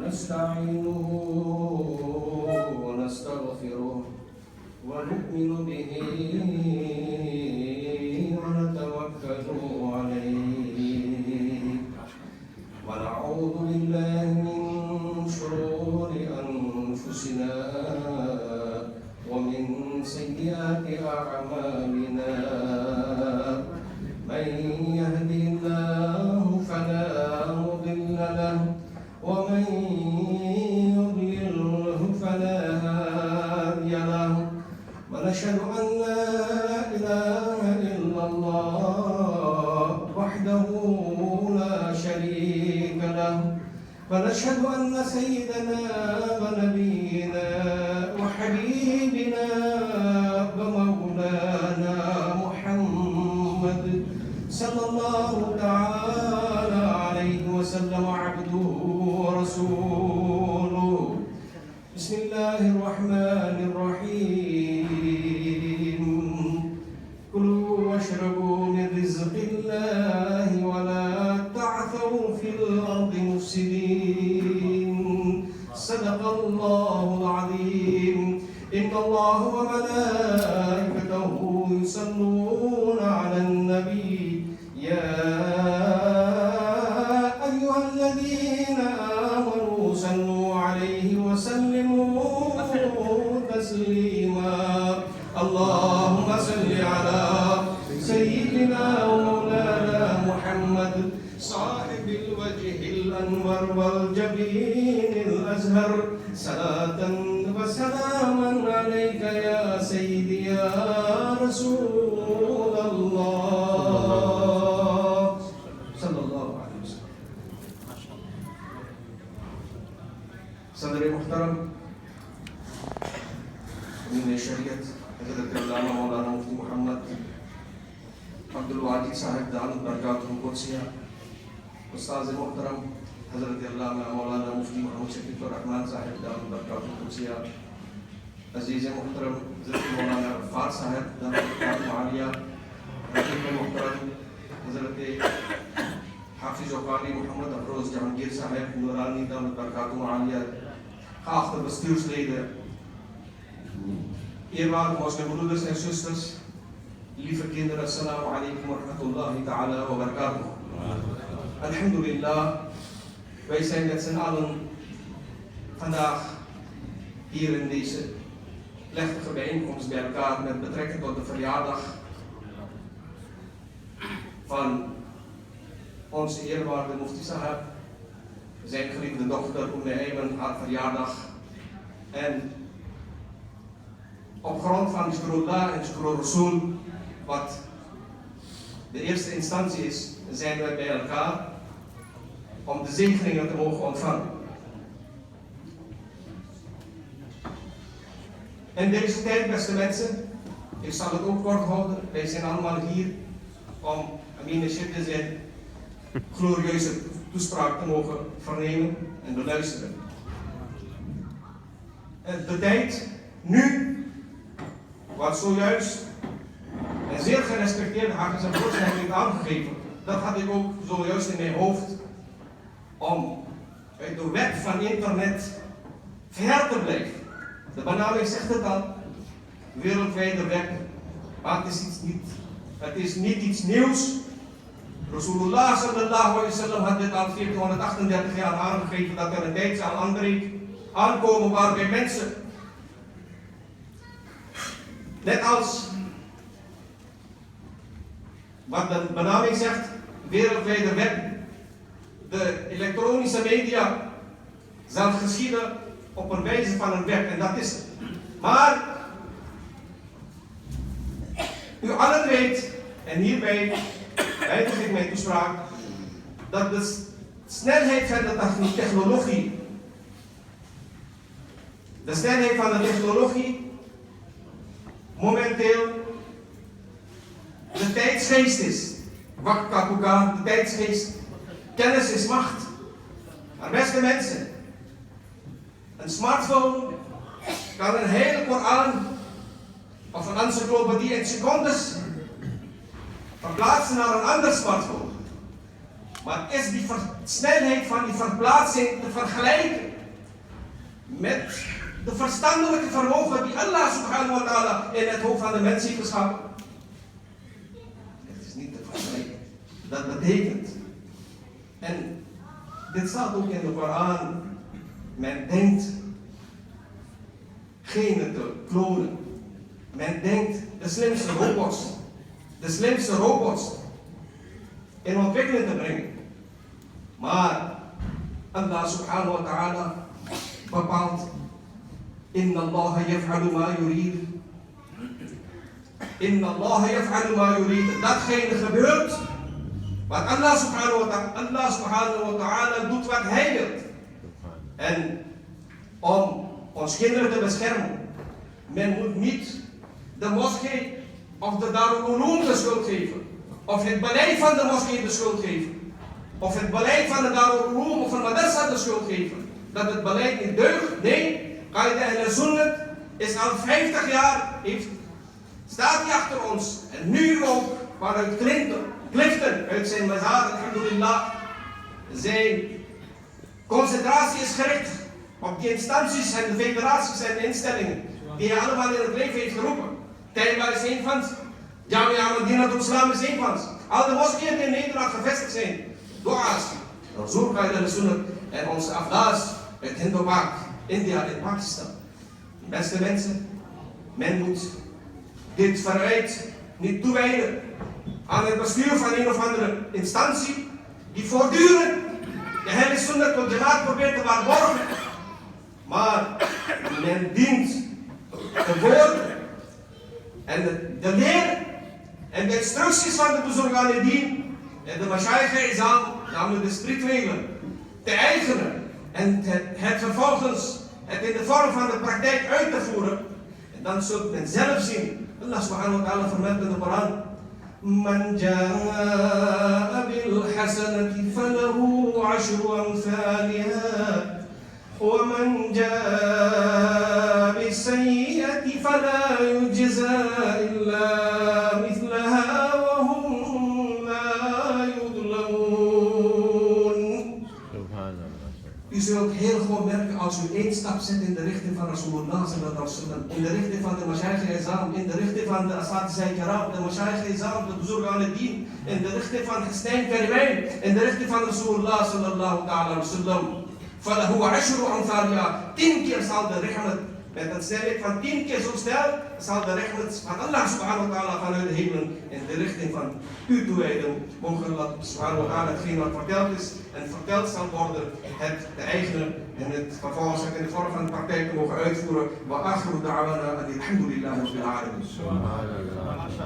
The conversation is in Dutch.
ونستعينه ونستغفره ونؤمن به ونتوكل عليه ونعوذ بالله من شرور أنفسنا ومن سيئات أعمالنا من يهده الله فلا مضل له ومن يضلله فلا هادي له ونشهد أن لا إله إلا الله وحده لا شريك له ونشهد أن سيدنا ونبينا وحبيبنا ومولانا محمد صلى الله تعالى عليه وسلم عبده ورسوله. بسم الله الرحمن الرحيم. كلوا واشربوا من رزق الله ولا تعثوا في الأرض مفسدين. صدق الله العظيم. إن الله وملائكته يصلون على النبي يا أيها الذين آمنوا صلوا عليه وسلموا تسليما. اللهم صل على سيدنا ومولانا محمد صاحب الوجه الأنور والجبين الأزهر. صلاة وسلاما عليك يا سيدي يا رسول الله صلى الله عليه وسلم. صدر محترم من शरीयत हज़रत अल्लामा मौलाना मुफ्ती मोहम्मद अब्दुल वाजिद साहब दामत बरकातुहु कुद्सिया, उस्ताद मोहतरम हज़रत अल्लामा मौलाना मुफ्ती मोहम्मद शफीकुर रहमान साहब दामत बरकातुहु कुद्सिया, अजीज़ मोहतरम हज़रत मौलाना अफ़ार साहब दामत बरकातुहु आलिया, रफ़ीक़ मोहतरम हज़रत हाफिज़ व क़ारी मोहम्मद अफरोज़ जहांगीर साहब नूरानी दामत बरकातुहु Alia, geachte bestuursleden, eerwaardige moslimbroeders en zusters, lieve kinderen, assalamu alaikum wa rahmatullahi ta'ala wa barakatuh. Alhamdulillah, wij zijn met z'n allen vandaag hier in deze plechtige bijeenkomst bij elkaar met betrekking tot de verjaardag van onze eerwaarde Mufti Sahab, zijn geliefde dochter Ayman, haar verjaardag. En op grond van Zikrullah en Zikrul Rasul, wat de eerste instantie is, zijn wij bij elkaar om de zegeningen te mogen ontvangen. In deze tijd, beste mensen, ik zal het ook kort houden, wij zijn allemaal hier om Amine Shidde zijn glorieuze toespraak te mogen vernemen en beluisteren. De tijd nu, wat zojuist een zeer gerespecteerde Hafiz al-Quds heeft aangegeven, dat had ik ook zojuist in mijn hoofd, om uit de web van internet ver te blijven. De benaming zegt het al, wereldwijde web, maar het is niet iets nieuws. Rasulullah sallallahu alaihi wasallam had dit al 1438 jaar aangegeven, dat er een tijd zal aankomen waarbij mensen, net als wat de benaming zegt, wereldwijde web, de elektronische media zal geschieden op een wijze van een web, en dat is het. Maar u allen weet, en hierbij eindig ik mijn toespraak, dat de snelheid van de technologie momenteel de tijdsgeest is. Wakakuka, de tijdsgeest. Kennis is macht. Maar beste mensen, een smartphone kan een hele Koran of een encyclopedie in secondes verplaatsen naar een ander smartphone. Maar is die snelheid van die verplaatsing te vergelijken met de verstandelijke vermogen die Allah subhanahu wa ta'ala in het hoofd van de mens heeft geschapen? Het is niet te vergelijken. Dat betekent, en dit staat ook in de Koran, men denkt genen te klonen. Men denkt de slimste robots in ontwikkeling te brengen. Maar Allah subhanahu wa ta'ala bepaalt: Inna Allah yaf'alu ma yurid. Inna Allah yaf'alu ma yurid. Datgene gebeurt wat Allah subhanahu wa ta'ala doet wat hij wil. En om ons kinderen te beschermen, men moet niet de moskee of de Darul Uloom de schuld geven. Of het beleid van de moskee de schuld geven. Of het beleid van de Darul Uloom of van madrasa de schuld geven. Dat het beleid niet deugt. Nee, Qaida Ahl Sunnat is al 50 jaar, staat hij achter ons. En nu ook vanuit Clifton, uit zijn mazar, alhamdulillah. Zijn concentratie is gericht op die instanties en de federaties en de instellingen die hij allemaal in het leven heeft geroepen. Taiba is één van ze. Jamia Madinatul Islam is één van ze. Al de moskeeën die in Nederland gevestigd zijn. Dua's, Rasul Qaida Ahl Sunnat en onze Afghaans uit Hindopak, India en Pakistan. Beste mensen, men moet dit verwijt niet toewijden aan het bestuur van een of andere instantie die voortdurend de Ahl Sunnat wal Jamaat probeert te waarborgen. Maar men dient de woorden en de leer en de instructies van de Buzurgan-e-Din en de Mashayikh-e-Izam, namelijk de spirituelen, te eigenen en het vervolgens het in de vorm van de praktijk uit te voeren. En dan zult men zelf zien. Allah subhanahu wa ta'ala vermeldt in de Koran: Man ja'a bil hasanati falahu 'ashru amthaliha wa man ja'a bis sayyi'ati fala yujza illa mithlaha wa hum la yudlamun. U zult heel gewoon merken als u één stap zet in de richting van Rasulullah sallallahu alaihi wasallam, in de richting van de Mashayikh-e-Izam, in de richting van de Asatizah-i-Kiram, de Mashayikh-e-Izam, de Buzurgan-e-Din, in de richting van Hussein Karimijn, in de richting van Rasulullah sallallahu alaihi wasallam. Falahu 'ashru amthaliha. 10 keer zal de rahmat, met een snelheid van 10 keer zo snel, zal de rahmat van Allah subhanahu wa ta'ala vanuit de hemel in de richting van u toewijden. Mogen Allah subhanahu wa ta'ala hetgeen wat verteld is en verteld zal worden, het te eigenen en het vervolgens in de vorm van de praktijk te mogen uitvoeren. Wa akhiru da'wana alhamdulillahi rabbil alamin.